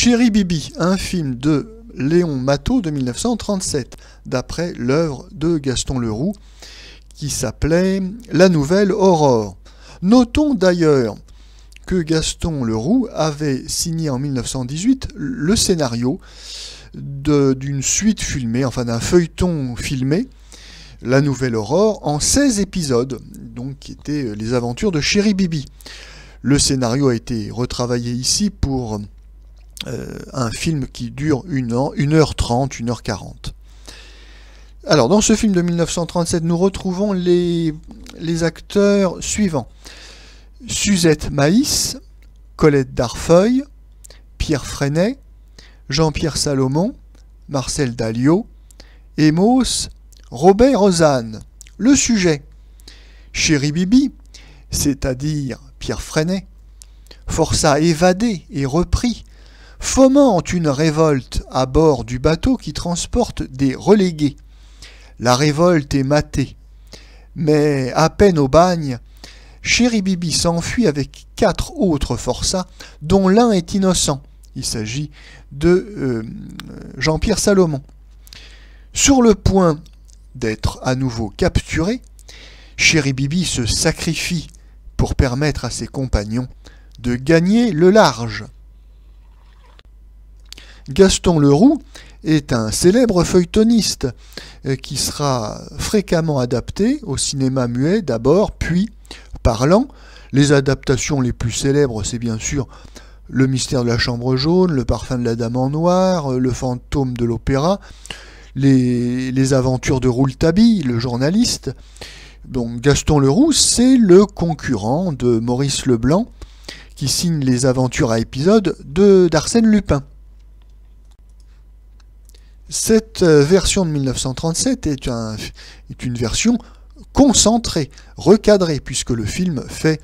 Chéri Bibi, un film de Léon Matteau de 1937, d'après l'œuvre de Gaston Leroux, qui s'appelait La Nouvelle Aurore. Notons d'ailleurs que Gaston Leroux avait signé en 1918 le scénario d'une suite filmée, enfin d'un feuilleton filmé, La Nouvelle Aurore, en 16 épisodes, donc qui étaient les aventures de Chéri Bibi. Le scénario a été retravaillé ici pour un film qui dure 1h30, 1h40. Alors, dans ce film de 1937, nous retrouvons les acteurs suivants. Suzette Maïs, Colette Darfeuille, Pierre Freinet, Jean-Pierre Salomon, Marcel Dalliot, Emos, Robert Rosanne. Le sujet: Chéri Bibi, c'est-à-dire Pierre Freinet, forçat évadé et repris, fomente une révolte à bord du bateau qui transporte des relégués. La révolte est matée, mais à peine au bagne, Chéri Bibi s'enfuit avec 4 autres forçats, dont l'un est innocent. Il s'agit de Jean-Pierre Salomon. Sur le point d'être à nouveau capturé, Chéri Bibi se sacrifie pour permettre à ses compagnons de gagner le large. Gaston Leroux est un célèbre feuilletoniste qui sera fréquemment adapté au cinéma muet d'abord, puis parlant. Les adaptations les plus célèbres, c'est bien sûr Le mystère de la chambre jaune, Le parfum de la dame en noir, Le fantôme de l'opéra, les aventures de Rouletabille, le journaliste. Donc Gaston Leroux, c'est le concurrent de Maurice Leblanc, qui signe les aventures à épisodes d'Arsène Lupin. Cette version de 1937 est une version concentrée, recadrée, puisque le film fait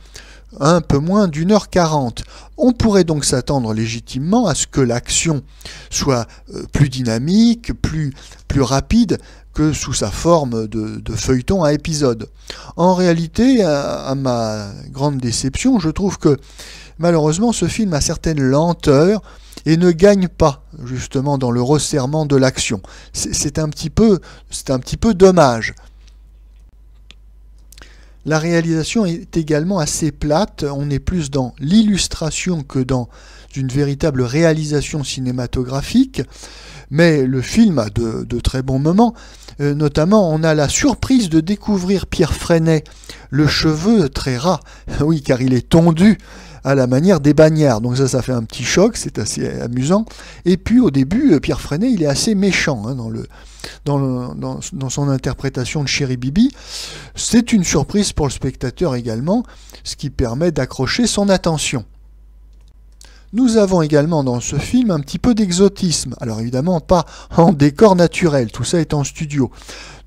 un peu moins d'1h40. On pourrait donc s'attendre légitimement à ce que l'action soit plus dynamique, plus rapide que sous sa forme de feuilleton à épisodes. En réalité, à ma grande déception, je trouve que malheureusement ce film a certaines lenteurs et ne gagne pas justement dans le resserrement de l'action. C'est un petit peu dommage. La réalisation est également assez plate, on est plus dans l'illustration que dans une véritable réalisation cinématographique, mais le film a de très bons moments. Notamment, on a la surprise de découvrir Pierre Freinet, le cheveu très ras, oui, car il est tondu à la manière des bagnards. Donc ça fait un petit choc, c'est assez amusant. Et puis au début, Pierre Freinet, il est assez méchant hein, dans son interprétation de Chéri Bibi. C'est une surprise pour le spectateur également, ce qui permet d'accrocher son attention. Nous avons également dans ce film un petit peu d'exotisme. Alors évidemment pas en décor naturel, tout ça est en studio.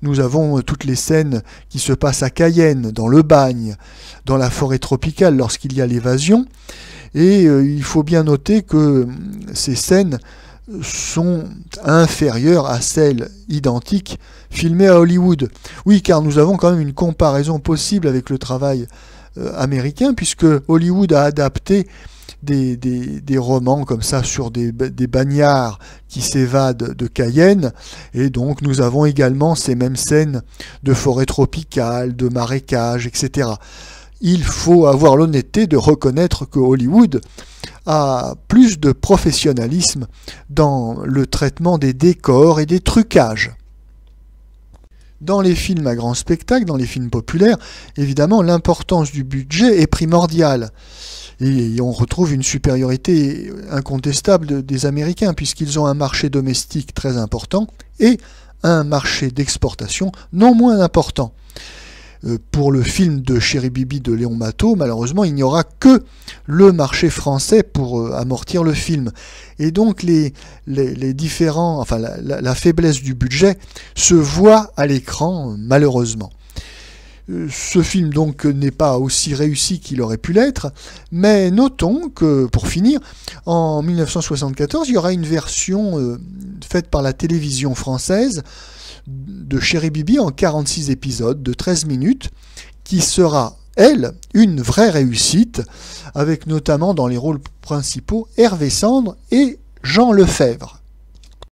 Nous avons toutes les scènes qui se passent à Cayenne, dans le bagne, dans la forêt tropicale lorsqu'il y a l'évasion. Et il faut bien noter que ces scènes sont inférieures à celles identiques filmées à Hollywood. Oui, car nous avons quand même une comparaison possible avec le travail américain, puisque Hollywood a adapté des romans comme ça sur des bagnards qui s'évadent de Cayenne, et donc nous avons également ces mêmes scènes de forêt tropicale, de marécages, etc. Il faut avoir l'honnêteté de reconnaître que Hollywood a plus de professionnalisme dans le traitement des décors et des trucages. Dans les films à grand spectacle, dans les films populaires, évidemment l'importance du budget est primordiale. Et on retrouve une supériorité incontestable des Américains, puisqu'ils ont un marché domestique très important et un marché d'exportation non moins important. Pour le film de Chéri Bibi de Léon Matteau, malheureusement, il n'y aura que le marché français pour amortir le film. Et donc les différents, enfin la faiblesse du budget se voit à l'écran, malheureusement. Ce film donc n'est pas aussi réussi qu'il aurait pu l'être, mais notons que, pour finir, en 1974, il y aura une version faite par la télévision française de Chéri Bibi en 46 épisodes de 13 minutes, qui sera, elle, une vraie réussite, avec notamment dans les rôles principaux Hervé Sandre et Jean Lefebvre.